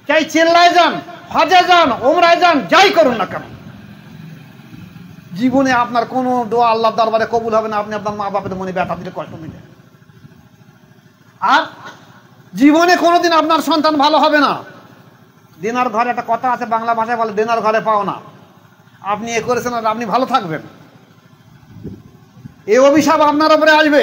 চাই চেল্লায় যান, হজে যান, ওমরায় যান, যাই করুন না কেন, জীবনে আপনার কোনো দোয়া আল্লাহর দরবারে কবুল হবে না। আপনি আপনার মা বাপের মনে ব্যথা দিলে, কষ্ট দিলে, আর জীবনে কোনোদিন আপনার সন্তান ভালো হবে না। দেনার ঘরে একটা কথা আছে, বাংলা ভাষায় বলে দেনার ঘরে পাও না। আপনি এ করেছেন আর আপনি ভালো থাকবেন, এই অভিশাপ আপনার উপরে আসবে।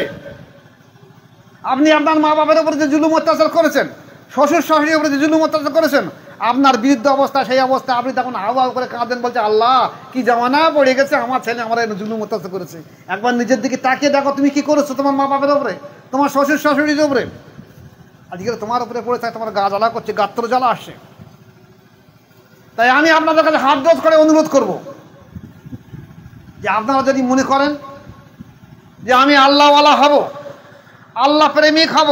আপনি আপনার মা বাবার উপরে যে জুলুম অত্যাচার করেছেন, শ্বশুর শাশুড়ির উপরে যে জুলুম অত্যাচার করেছেন, আপনার বিরুদ্ধ অবস্থা, সেই অবস্থা আপনি তখন আওয়াজ করে কাঁদেন, বলছে আল্লাহ কি জামানা পড়ে গেছে, আমার ছেলে আমার জুলুম অত্যাচার করেছে। একবার নিজের দিকে তাকিয়ে দেখো তুমি কি করেছো তোমার মা বাবার উপরে, তোমার শ্বশুর শাশুড়ির উপরে। আজকে তোমার উপরে পড়ে থাকে, তোমার গা জ্বালা করছে, গাত্র জ্বালা আসছে। তাই আমি আপনাদের কাছে হাত জোড় করে অনুরোধ করব যে আপনারা যদি মনে করেন যে আমি আল্লাহওয়ালা হব, আল্লাহ প্রেমিক হব,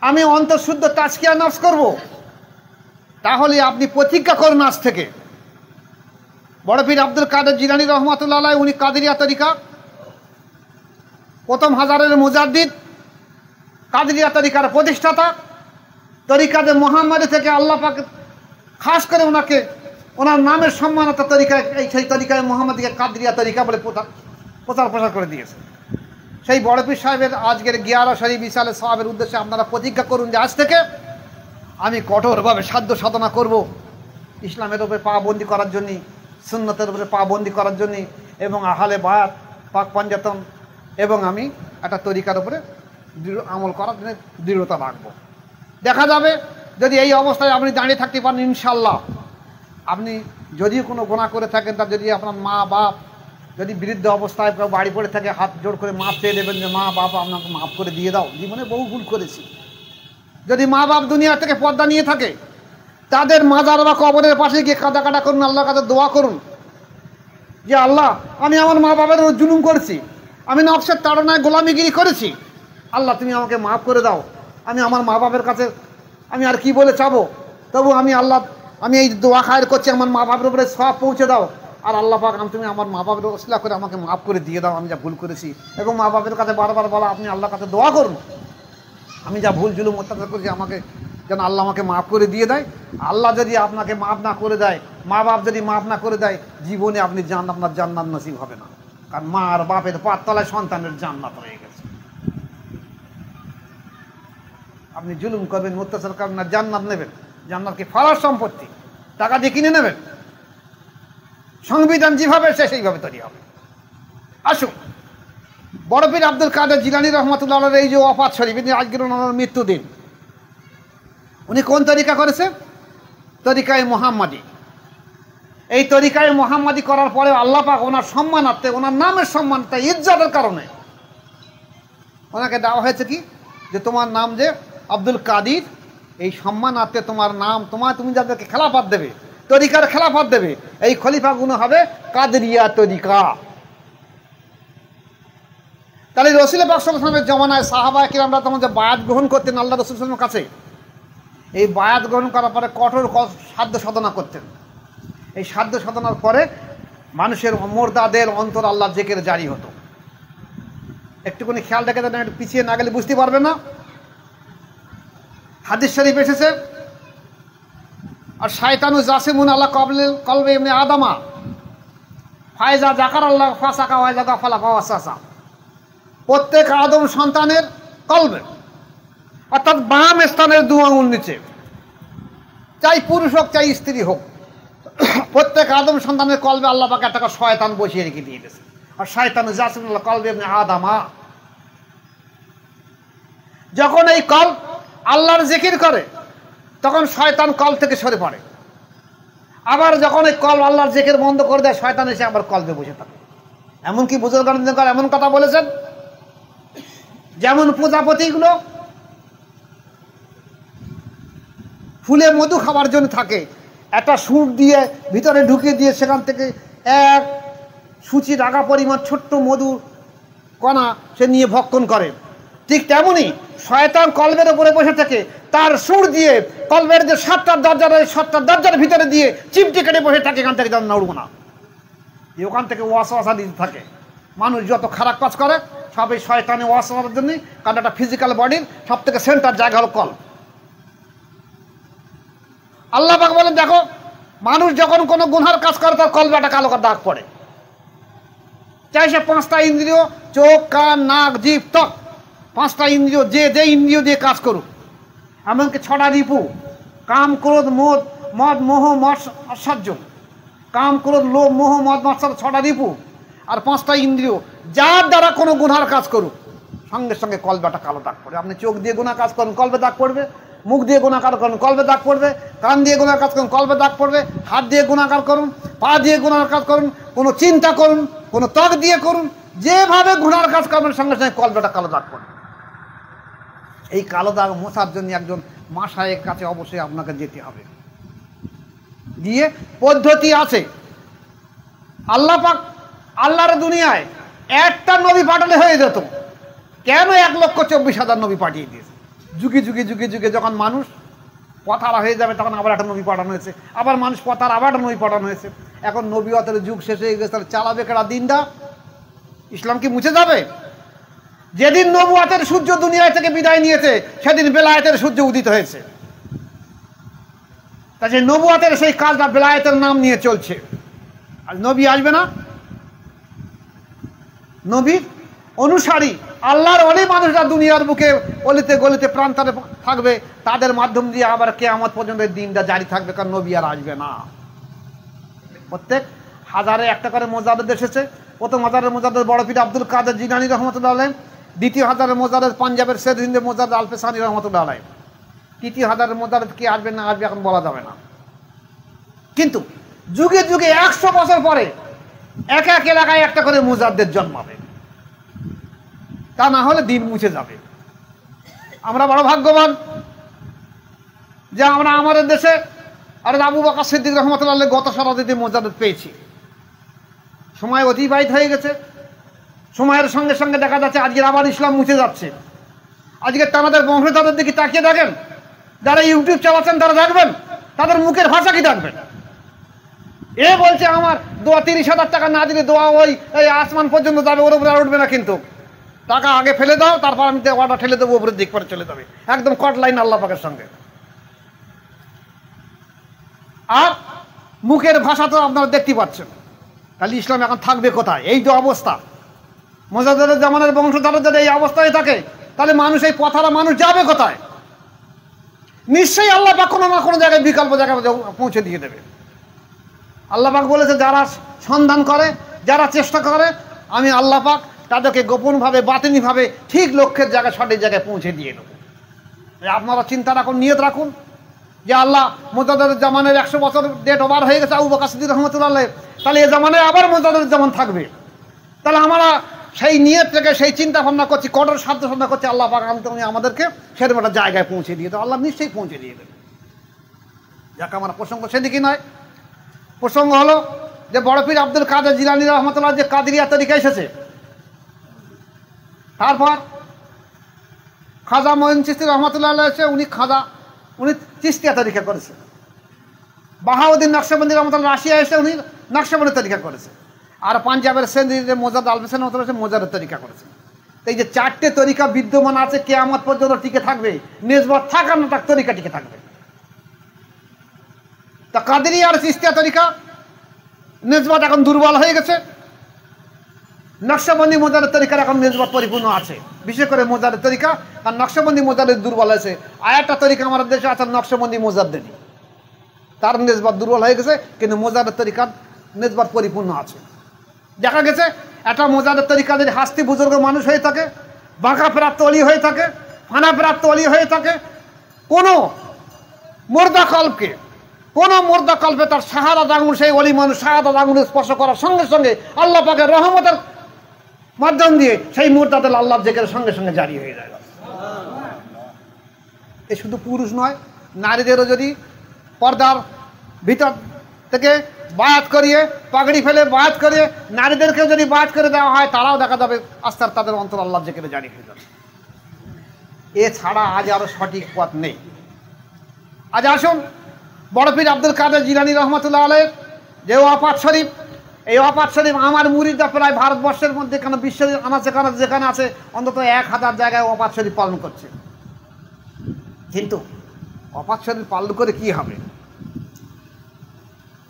আমি অন্তঃশুদ্ধ তাজকিয়া নফস করব, তাহলে আপনি প্রতিজ্ঞা করুন আজ থেকে। বড় পীর আব্দুল কাদের জিলানী রহমাতুল্লাহ আলাইহি, উনি কাদেরিয়া তরিকা প্রথম হাজারের মুজাদ্দিদ, কাদেরিয়া তরিকার প্রতিষ্ঠাতা, তরিকাতে মুহাম্মাদি থেকে আল্লাহ পাক খাস করে ওনাকে ওনার নামের সম্মানিত তরিকায়, সেই তরিকায় মুহাম্মাদিকে কাদেরিয়া তরিকা বলে প্রচার প্রসার করে দিয়েছে। সেই বড় পীর সাহেবের আজকের গিয়ারা শরীফ ইসালে সাহাবের উদ্দেশ্যে আপনারা প্রতিজ্ঞা করুন যে আজ থেকে আমি কঠোরভাবে সাধ্য সাধনা করব ইসলামের উপরে পাবন্দি করার জন্য, সুন্নতের উপরে পাবন্দি করার জন্য, এবং আহলে বায়াত পাক পঞ্জাতন, এবং আমি একটা তরিকার উপরে আমল করার জন্য দৃঢ়তা রাখবো। দেখা যাবে যদি এই অবস্থায় আপনি দাঁড়িয়ে থাকতে পারেন, ইনশাল্লাহ আপনি যদি কোনো গুনাহ করে থাকেন, তার যদি আপনার মা বাপ যদি বৃদ্ধ অবস্থায় বাড়ি পড়ে থাকে, হাত জোড় করে মাপ চেয়ে দেবেন যে মা বাপ আপনাকে মাফ করে দিয়ে দাও, জীবনে বহু ভুল করেছি। যদি মা বাপ দুনিয়া থেকে পর্দা নিয়ে থাকে, তাদের মাজার বা কবরের পাশে গিয়ে কাঁদা করুন, আল্লাহর কাছে দোয়া করুন যে আল্লাহ আমি আমার মা বাবার জুলুম করেছি, আমি নফসের তাড়নায় গোলামিগিরি করেছি, আল্লাহ তুমি আমাকে মাফ করে দাও। আমি আমার মা বাবার কাছে আমি আর কি বলে চাবো, তবু আমি আল্লাহ আমি এই দোয়া খায়ের করছি, আমার মা বাবার উপরে সওয়াব পৌঁছে দাও। আর আল্লাহ পাক তুমি আমার মা বাবার ওসিলা করে আমাকে মাফ করে দিয়ে দাও, আমি যা ভুল করেছি। এবং মা বাবার কাছে বারবার বলা, আপনি আল্লাহর কাছে দোয়া করুন আমি যা ভুল জুলুম অত্যাচার করেছি, আমাকে যেন আল্লাহ আমাকে মাফ করে দিয়ে দেয়। আল্লাহ যদি আপনাকে মাফ না করে দেয়, মা বাপ যদি মাফ না করে দেয়, জীবনে আপনি আপনার জান্নাত নসিব হবে না। কারণ মা আর বাপের পাততলায় সন্তানের জান্নাত হয়ে গেছে। আপনি জুলুম করবেন, অত্যাচার করবেন, না জান্নাত নেবেন? জান্নাত কি ফারার সম্পত্তি, টাকা দিয়ে কিনে নেবেন? সংবিধান যেভাবে সেইভাবে তৈরি হবে। আসুন, বড় পীর আব্দুল কাদের জিলানী রহমাতুল্লাহ আলাইহির এই যে ওয়াফাত শরীফ, আজকের ওনার মৃত্যুদিন, উনি কোন তরিকা করেছেন? তরিকায়ে মুহাম্মাদি। এই তরিকায়ে মুহাম্মাদি করার পরে আল্লাহ পাক ওনার সম্মানার্থে, ওনার নামের সম্মানার্থে, ইজ্জতের কারণে ওনাকে দেওয়া হয়েছে কি, যে তোমার নাম যে আব্দুল কাদির, এই সম্মানার্থে তোমার নাম, তুমি যাদেরকে খেলাফত দেবে, তরিকার খেলাফত দেবে, এই খলিফাগুলো হবে কাদেরিয়া তরিকা। তাহলে রসুল পাক সাল্লাল্লাহু আলাইহি ওয়াসাল্লামের জমানায় সাহাবায়ে কিরামরা তখন যে বায়াত গ্রহণ করতেন আল্লাহ রাসূল সাল্লাল্লাহু আলাইহি ওয়াসাল্লামের কাছে, এই বায়াত গ্রহণ করার পরে কঠোর সাধ্য সাধনা করতেন। এই সাধ্য সাধনার পরে মানুষের মুর্দাদের অন্তর আল্লাহর জিকির জারি হতো। একটুখানি খেয়াল রেখে দেন, একটু পিছিয়ে না গেলে বুঝতে পারবে না। হাদিস শরীফ এসেছে, আর শয়তানু জাসিমুন আলা কলবে ইবনে আদমা ফায়জা জাকার আল্লাহ ফাসাকা ওয়া জাগা ফালা ফাওয়াসাসা। প্রত্যেক আদম সন্তানের কলবে, অর্থাৎ বাম স্থানের 2 আঙুল নিচে, চাই পুরুষ হোক চাই স্ত্রী হোক, প্রত্যেক আদম সন্তানের কলবে আল্লাহ পাক একটা শয়তান বসিয়ে রেখে দিয়ে গেছে। আর শয়তানু জাসিমুন আলা কলবে ইবনে আদমা, যখন এই কল আল্লাহর জিকির করে তখন শয়তান কল থেকে সরে পড়ে। আবার যখন এই কল আল্লাহর জিকির বন্ধ করে দেয়, শয়তান এসে আবার কলবে বসে থাকে। এমনকি বুজুর্গগণ এমন কথা বলেছেন, যেমন প্রজাপতিগুলো ফুলে মধু খাওয়ার জন্য থাকে, একটা সুর দিয়ে ভিতরে ঢুকিয়ে দিয়ে সেখান থেকে এক সূচি রাগা পরিমাণ ছোট্ট মধু কণা সে নিয়ে ভক্ষণ করে। ঠিক তেমনই শয়তান কলবের উপরে বসে থাকে, তার সুর দিয়ে কলবের যে 7টা দরজা রয়েছে 7টা দরজার ভিতরে দিয়ে চিমটি কেটে বসে থাকে, এখান থেকে যেন নড়বো না। ওখান থেকে ওয়াসওয়াসা দিতে থাকে। মানুষ যত খারাপ কাজ করে সব এই শয়তানি ওয়াসওয়াসার জন্য, কারণ একটা ফিজিক্যাল বডির সব থেকে সেন্টার জায়গা হলো কল। আল্লাহ পাক বলেন, দেখো মানুষ যখন কোনো গুনহার কাজ করে তার কলবে একটা কালো দাগ পড়ে। চাই সে 5টা ইন্দ্রিয়, চোখ, কান, নাক, জিভ, ত্বক, 5টা ইন্দ্রিয় যে ইন্দ্রিয় দিয়ে কাজ করুক, এমনকি 6টা রিপু, কাম, ক্রোধ, মদ, মোহ, আশ্চর্য, কাম, ক্রোধ, লোভ, মোহ, মদ, মাৎসর্য, 6টা রিপু আর 5টা ইন্দ্রিয়, যার দ্বারা কোনো গুনহার কাজ করুক সঙ্গে সঙ্গে কলবেটা কালো দাগ পড়ে। আপনি চোখ দিয়ে গুনাহ কাজ করেন, কলবে দাগ পড়বে। মুখ দিয়ে গুনাহগার করুন, কলবে দাগ পড়বে। কান দিয়ে গুনাহ কাজ করুন, কলবে দাগ পড়বে। হাত দিয়ে গুনাহগার করুন, পা দিয়ে গুনাহর কাজ করুন, কোনো চিন্তা করুন, কোনো ত্বক দিয়ে করুন, যেভাবে গুনাহর কাজ করবেন সঙ্গে সঙ্গে কলবেটা কালো দাগ পড়বে। এই কালো দাগ মোছার জন্য একজন মাশায়েখের কাছে অবশ্যই আপনাকে যেতে হবে। গিয়ে পদ্ধতি আছে। আল্লাহ পাক আল্লাহর দুনিয়ায় একটা নবী পাঠালে হয়ে যেত, কেন 1,24,000 নবী পাঠিয়ে দিয়েছে? যুগে যুগে যুগে যুগে যখন মানুষ পথারা হয়ে যাবে তখন আবার একটা নবী পাঠানো হয়েছে, আবার মানুষ পথার আবার একটা নবী পাঠানো হয়েছে। এখন নবীয়তের যুগ শেষ হয়ে গেছে, তাহলে চালাবে কেডা দিনটা? ইসলাম কি মুছে যাবে? যেদিন নবুয়াতের সূর্য দুনিয়া থেকে বিদায় নিয়েছে সেদিন বেলায়েতের সূর্য উদিত হয়েছে। তা যে নবুয়াতের সেই কাজটা বেলায়েতের নাম নিয়ে চলছে। আর নবী আসবে না? নবীর অনুসারী আল্লাহর ওলি মানুষরা দুনিয়ার বুকে অলিতে গলিতে প্রান্তরে থাকবে, তাদের মাধ্যম দিয়ে আবার কিয়ামত পর্যন্ত দিনটা জারি থাকবে, কারণ নবী আর আসবে না। প্রত্যেক হাজারে একটা করে মোজাদ্দেদ এসেছে। প্রথম হাজারের মোজাদ্দেদ বড় পীর আব্দুল কাদের জিলানী রহমতুল্লাহ আলাইহ, দ্বিতীয় হাজারের মোজাদ্দেদ পাঞ্জাবের শের হিন্দের মোজাদ্দেদ আলফেসানি রহমতুল্লাহ আলাইহ। তৃতীয় হাজারের মোজাদ্দেদ কি আসবে না আসবে এখন বলা যাবে না। কিন্তু যুগে যুগে 100 বছর পরে এক এক এলাকায় একটা করে মোজাদ্দেদ জন্মাবে, তা না হলে দিন মুছে যাবে। আমরা বড় ভাগ্যবান যে আমরা আমাদের দেশে আর আবু বকর সিদ্দিক রহমতুল্লাহ আলাইহ গত শতাব্দীতে মোজাদ্দেদ পেয়েছি। সময় অতিবাহিত হয়ে গেছে, সময়ের সঙ্গে সঙ্গে দেখা যাচ্ছে আজকের আবার ইসলাম মুছে যাচ্ছে। আজকে তাদের বংশধরদের দিকে তাকিয়ে দেখেন, যারা ইউটিউব চালাচ্ছেন তারা দেখবেন তাদের মুখের ভাষা কি দেখবেন। এ বলছে আমার দোয়া 30,000 টাকা না দিলে দোয়া ওই আসমান পর্যন্ত যাবে, ওর উপরে আর উঠবে না, কিন্তু টাকা আগে ফেলে দাও, তারপর আমি ওটা ঠেলে দেবো উপরের দিক পরে চলে যাবে, একদম কট লাইন আল্লাহ পাকের সঙ্গে। আর মুখের ভাষা তো আপনারা দেখতে পাচ্ছেন। তাহলে ইসলাম এখন থাকবে কোথায়? এই যে অবস্থা, মোজাদ্দেদের জামানের বংশধরদের যদি এই অবস্থায় থাকে তাহলে মানুষ এই পথারা মানুষ যাবে কোথায়? নিশ্চয়ই আল্লাহ পাক কোনো না কোনো জায়গায় বিকল্প জায়গায় পৌঁছে দিয়ে দেবে। আল্লাহ পাক বলেছে যারা সন্ধান করে, যারা চেষ্টা করে, আমি আল্লাহ পাক তাদেরকে গোপনভাবে বাতিনিভাবে ঠিক লক্ষ্যের জায়গায় সঠিক জায়গায় পৌঁছে দিয়ে দেবো। আপনারা চিন্তা রাখুন, নিয়ত রাখুন যে আল্লাহ মোজাদ্দেদের জামানের 100 বছর ডেট ওভার হয়ে গেছে আবু বকর সিদ্দিক রহমতুল্লাহ আলাইহ, তাহলে এই জামানায় আবার মোজাদ্দেদের জামান থাকবে। তাহলে আমরা সেই নিয়ত থেকে সেই চিন্তা ভাবনা করছি, কঠোর সাধ্য সাধনা করছি, আল্লাহ পাক আমাদেরকে সেরকম একটা জায়গায় পৌঁছে দিয়ে দেবো। আল্লাহ নিশ্চয়ই পৌঁছে দিয়ে দেবে। যাক, আমার প্রসঙ্গ সেদিকে নয়, প্রসঙ্গ হলো যে বড় পীর আব্দুল কাদের জিলানী রহমতুল্লাহ যে কাদেরিয়া তরিকা এসেছে, তারপর খাজা মঈন চিশতি রহমতুল্লাহ এসে উনি চিশতিয়া তরিকা করেছেন। বাহাউদ্দিন নকশবন্দি রহমতুল্লাহ রাশিয়া এসে উনি নকশবন্দি তরিকা করেছে। আর পাঞ্জাবের সেন্দ্রীতে মোজাদ্দেদ আলফেসানি রহমতুল্লাহ মোজাদ্দেদ তরিকা করেছেন। এই যে 4টে তরিকা বিদ্যমান আছে, কিয়ামত পর্যন্ত টিকে থাকবে, নিসবত থাকা না থাক তরিকা টিকে থাকবে। তা কাদেরিয়া আর চিশতিয়া তরিকা নিসবত এখন দুর্বল হয়ে গেছে। নকশবন্দি মোজাদ্দেদ তরিকার এখন নিসবত পরিপূর্ণ আছে, বিশেষ করে মোজাদ্দেদ তরিকা, কারণ নকশবন্দি মোজাদ্দেদ দুর্বল হয়েছে। আর একটা তরিকা আমাদের দেশে আছে নকশবন্দি মোজাদ্দেদি, তার নিসবত দুর্বল হয়ে গেছে, কিন্তু মোজাদ্দেদ তরিকার নিসবত পরিপূর্ণ আছে। দেখা গেছে একটা মোজাদ্দেদ তরিকা যদি হাস্তি বুজুর্গ মানুষ হয়ে থাকে, বাঁকা প্রাপ্ত অলি হয়ে থাকে, ফানা প্রাপ্ত অলি হয়ে থাকে, কোনো মুর্দা কল্পে তার শাহাদাত আঙুল, সেই অলি মানুষ শাহাদাত আঙুল স্পর্শ করার সঙ্গে সঙ্গে আল্লাহ পাকের রহমতের মাধ্যম দিয়ে সেই মুর্দাদের আল্লাহ জিকিরের সঙ্গে সঙ্গে জারি হয়ে যায়। এ শুধু পুরুষ নয়, নারীদেরও যদি পর্দার ভিতর থেকে বায়াত করিয়ে, পাগড়ি ফেলে বায়াত করিয়ে নারীদেরকেও যদি বায়াত করে দেওয়া হয়, তারাও দেখা যাবে আস্তে আস্তে তাদের অন্তর আল্লাহ জিকিরে জারি হয়ে যাবে। এছাড়া আজ আরও সঠিক পথ নেই। আজ আসুন বড় পীর আব্দুল কাদের জিলানী রহমতুল্লাহ আলাইহ যে ওয়াফাত শরীফ, এই ওয়াফাত শরীফ আমার মুরিদরা প্রায় ভারতবর্ষের মধ্যে কেন বিশ্বের আনাচে কানাচে যেখানে আছে অন্তত 1000 জায়গায় ওয়াফাত শরীফ পালন করছে। কিন্তু ওয়াফাত শরীফ পালন করে কি হবে?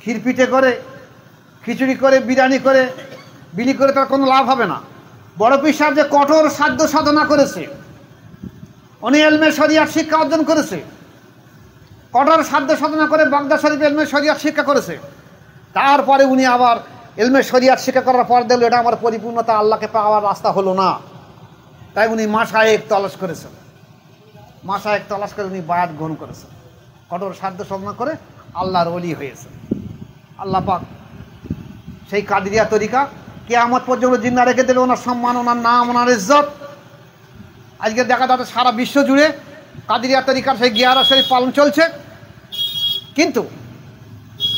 ক্ষীরপিঠে করে, খিচুড়ি করে, বিরিয়ানি করে, বিলি করে তার কোনো লাভ হবে না। বড় পীর সাহেব যে কঠোর সাধ্য সাধনা করেছে, উনি এলমে শরিয়াত শিক্ষা অর্জন করেছে, কঠোর সাধ্য সাধনা করে বাগদা শরীফ এলমে শরিয়াত শিক্ষা করেছে। তারপরে উনি আবার এলমে শরিয়াত শিক্ষা করার পর দেখলো এটা আমার পরিপূর্ণতা, আল্লাহকে পাওয়ার রাস্তা হলো না। তাই উনি মাশায়েখ তলাশ করেছেন, মাশায়েখ তলাশ করে উনি বায়াত গ্রহণ করেছেন, কঠোর সাধ্য সাধনা করে আল্লাহর ওলি হয়েছে। আল্লাহ পাক সেই কাদিরিয়া তরিকা কিয়ামত পর্যন্ত জিন্দা রেখে দিল, ওনার সম্মান, ওনার নাম, ওনার ইজ্জত। আজকে দেখা যাচ্ছে সারা বিশ্ব জুড়ে কাদিরিয়া তরিকার সেই গিয়ারা শরীফ পালন চলছে। কিন্তু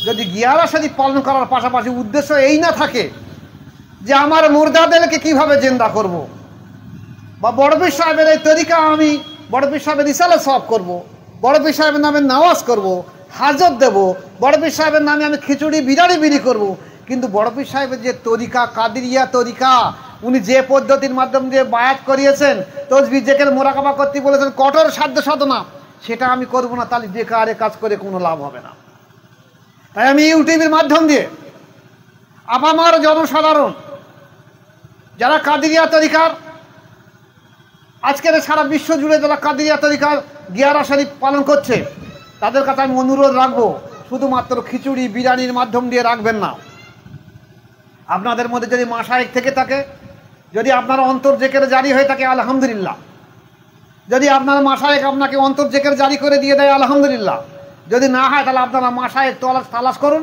যদি গিয়ারা শরীফ পালন করার পাশাপাশি উদ্দেশ্য এই না থাকে যে আমার মুর্দাদেরকে কিভাবে জিন্দা করব, বা বড় পীর সাহেবের এই তরিকা আমি বড় পীর সাহেবের রিসালাত সওয়াব করব, বড় পীর সাহেবের নামে নামাজ করব, হাজত দেব, বড় পীর সাহেবের নামে আমি খিচুড়ি বিরিয়ানি বিলি করব, কিন্তু বড় পীর সাহেবের যে তরিকা কাদিরিয়া তরিকা, উনি যে পদ্ধতির মাধ্যম দিয়ে বায়াত করিয়েছেন, তসবিহ জিকির মোরাকাবা করতে বলেছেন, কঠোর সাধ্য সাধনা, সেটা আমি করব না, তাহলে বেকারে কাজ করে কোনো লাভ হবে না। তাই আমি ইউটিউবের মাধ্যম দিয়ে আপামার জনসাধারণ যারা কাদিরিয়া তরিকার আজকের সারা বিশ্ব জুড়ে যারা কাদিরিয়া তরিকার গিয়ারা শরীফ পালন করছে, তাদের কাছে আমি অনুরোধ রাখবো, শুধুমাত্র খিচুড়ি বিরিয়ানির মাধ্যম দিয়ে রাখবেন না। আপনাদের মধ্যে যদি মাশায়েখ থেকে থাকে, যদি আপনার অন্তর জেকের জারি হয়ে থাকে আলহামদুলিল্লাহ, যদি আপনার মাশায়েখ আপনাকে অন্তর জেকের জারি করে দিয়ে দেয় আলহামদুলিল্লাহ, যদি না হয় তাহলে আপনারা মাশায়েখ তালাশ করুন,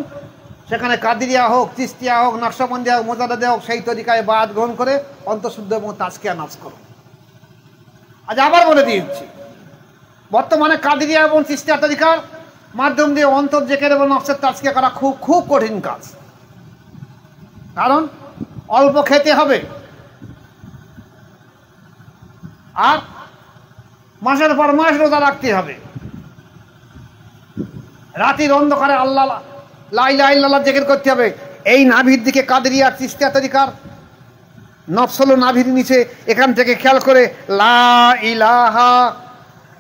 সেখানে কাদিরিয়া হোক, চিস্তিয়া হোক, নকশবন্দি হোক, মোজাদ্দেদ হোক, সেই তরিকায় বায়াত গ্রহণ করে অন্তঃশুদ্ধ এবং তাজকিয়া নাজ করুন। আজ আবার বলে দিয়েছি, বর্তমানে কাদিরিয়া এবং চিস্তিয়া তরিকার মাধ্যম দিয়ে অন্তর জেকের এবং নকশের তাজকিয়া করা খুব খুব কঠিন কাজ। কারণ অল্প খেতে হবে, আর মাসের পর মাস রোজা রাখতে হবে, রাতের অন্ধকারে আল্লাহ লা ইলাহা ইল্লাল্লাহ জিকির করতে হবে। এই নাভির দিকে কাদিরিয়া চিস্তিয়া তরিকার নফস হলো নাভির নিচে, এখান থেকে খেয়াল করে লা ইলাহা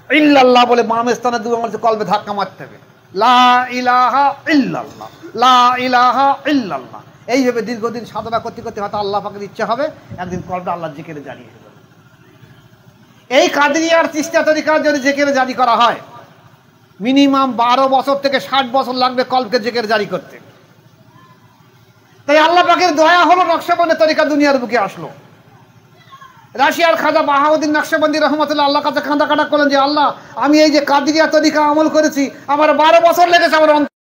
ইল্লাল্লাহ বলে বাম স্থানে দু আঙুল কলবে ধাক্কা মারতে হবে, লা ইলাহা ইল্লাল্লাহ, লা ইলাহা ইল্লাল্লাহ। এইভাবে দীর্ঘদিন সাধনা করতে করতে হয়তো আল্লাহ পাকের ইচ্ছা হবে একদিন কলবে আল্লাহ জিকিরে জারি হয়ে যাবে। এই কাদিরিয়ার চিস্তিয়া তরিকার যদি জিকিরে জারি করা হয়, মিনিমাম 12 বছর থেকে 60 বছর লাগবে কলবকে জিকির জারি করতে। তাই আল্লাহ পাকের দয়া হলো নকশবন্দি তরিকা দুনিয়ার বুকে আসলো। রাশিয়ার খাজা বাহাউদ্দিন নকশবন্দি রহমতুল্লাহ আল্লাহ কাছে কাঁদা কাটা করলেন যে আল্লাহ, আমি এই যে কাদিরিয়া তরিকা আমল করেছি, আমার 12 বছর লেগেছে আমার